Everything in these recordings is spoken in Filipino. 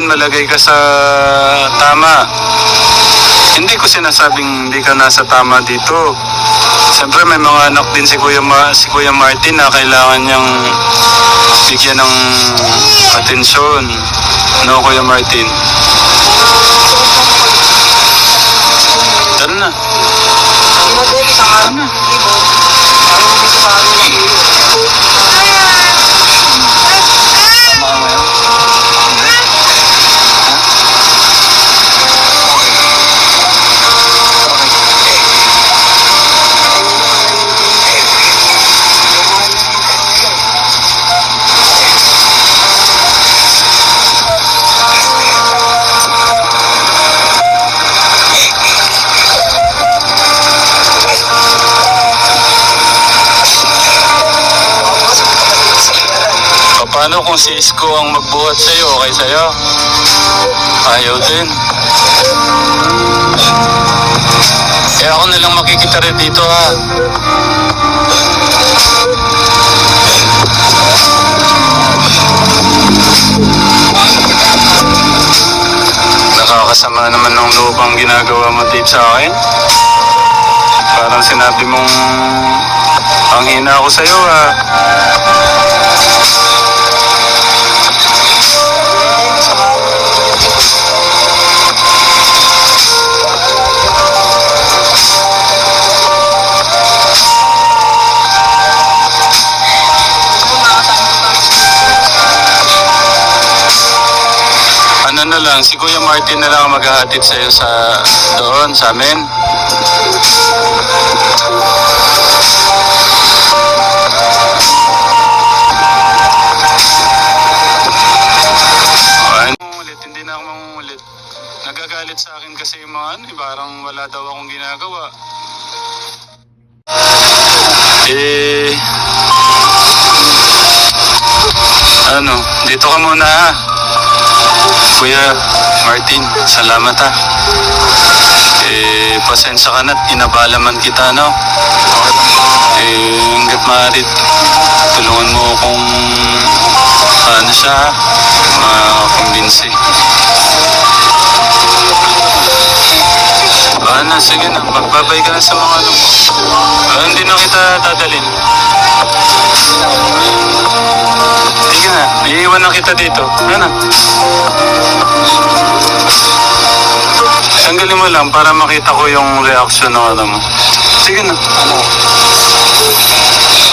malagay ka sa tama. Hindi ko sinasabing hindi ka nasa tama dito. Siyempre may mga anak din si Kuya Martin na kailangan niyang bigyan ng atensyon. No, Kuya Martin? Tara na. Tara na. Paano kung si Isko ang magbuhat sa'yo? Okay sa'yo? Ayaw din. Kaya ako nalang makikita rin dito, ha? Nakakasama naman ng loob ang ginagawa mo, Dave, sa akin. Parang sinabi mong ang hina ako sa'yo, ha? Ano na lang, si Kuya Martin na lang maghahatid sa'yo doon sa amin. Hindi na ako mangungulit. Nagagalit sa akin kasi yung mga parang wala daw akong ginagawa. Dito ka muna, ha? Kuya Martin, salamat, ha. Pasensya ka na't inabalaman kita, no? Hanggat maaari, tulungan mo akong siya, ha? Makumbinsi. Sige na, magbabay ka na sa mga hindi na kita dadalhin. Sige na, iiwan na kita dito. Ano? Tanggalin mo lang para makita ko yung reaction ng ano mo. Sige na.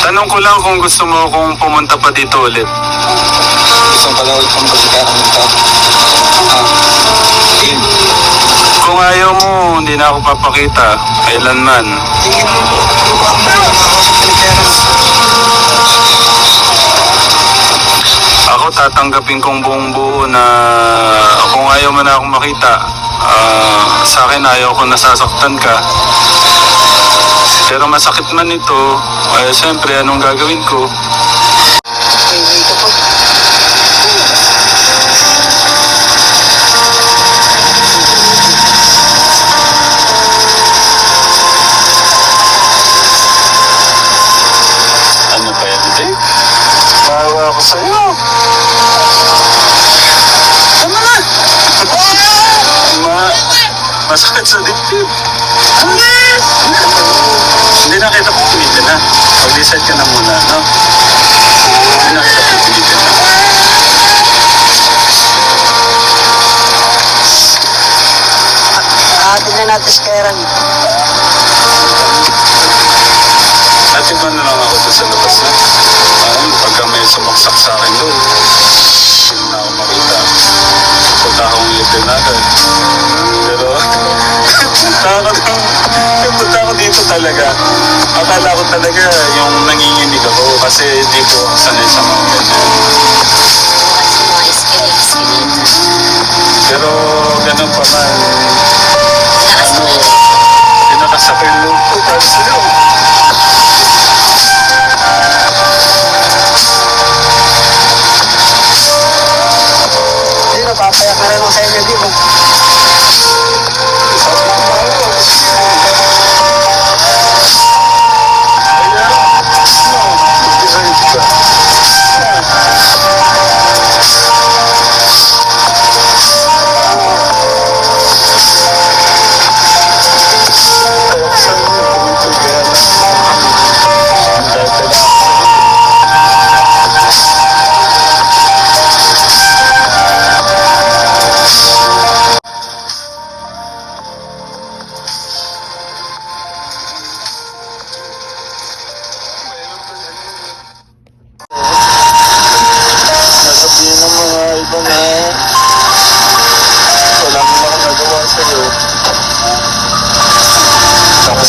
Tanong ko lang kung gusto mo kung pumunta pa dito ulit. Gusto ko lang ulit kung basikaran dito. Kung ayaw mo, hindi na ako papakita. Kailanman. Ako tatanggapin kong buong buo na kung ayaw mo na akong makita, sa akin ayaw ko nasasaktan ka. Pero masakit man ito, siyempre anong gagawin ko? Ano ba yan, Dave? Maawa ako sa'yo. Tama na! Masakit sa dibdib. Hindi na kita pipilitin, ha? Mag-decide ka na muna, no? Hindi na kita pipilitin, ha? Tignan natin si Karen. Atid mo na lang ako doon sa labas, ha? Pagka may sumaksak sa akin doon, hindi na ako makita. Punta akong litin agad. Pero, punta ako dito talaga. Akala ko talaga yung nanginginig ako kasi hindi ko sanay sa mga ganyan. Pero ganun pa man, pinakasakay loob ko para sa'yo. Hindi, napapaya ka rin ako sa inyo, di ba?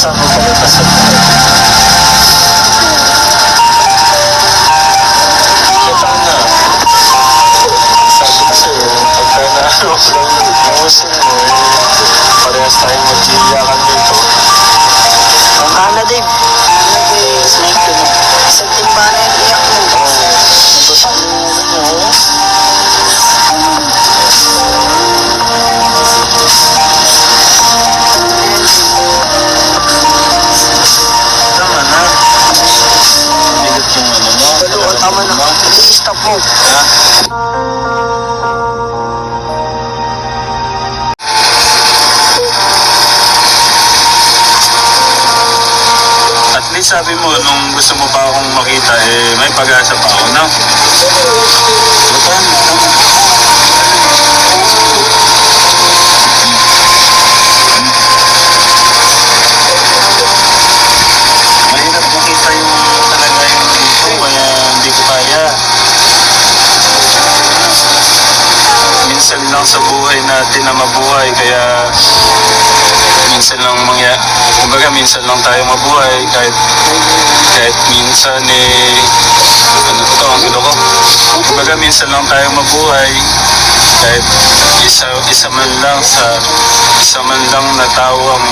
sa akin, pagkita sa buhay. Kita na. Sabi ko sa'yo, pagka naano ko lang lumusin mo, parehas tayong mag-iiyakan dito. Tama na, Dave. Isang timba na yung iyak mo. Tama na. Bigat yung ano mo. Dalawa, tama na. I-stop mo. Ha? At least sabi mo, nung gusto mo pa akong makita, eh, may pag-asa pa ako, no? Mahirap makita yung talaga yung dito, kaya hindi ko kaya. Minsan lang sa buhay natin na mabuhay, kaya minsan lang kumbaga minsan lang tayo mabuhay, kahit minsan ano to, ang gulo ko, kumbaga minsan lang tayo mabuhay, kahit isa man lang na tao ang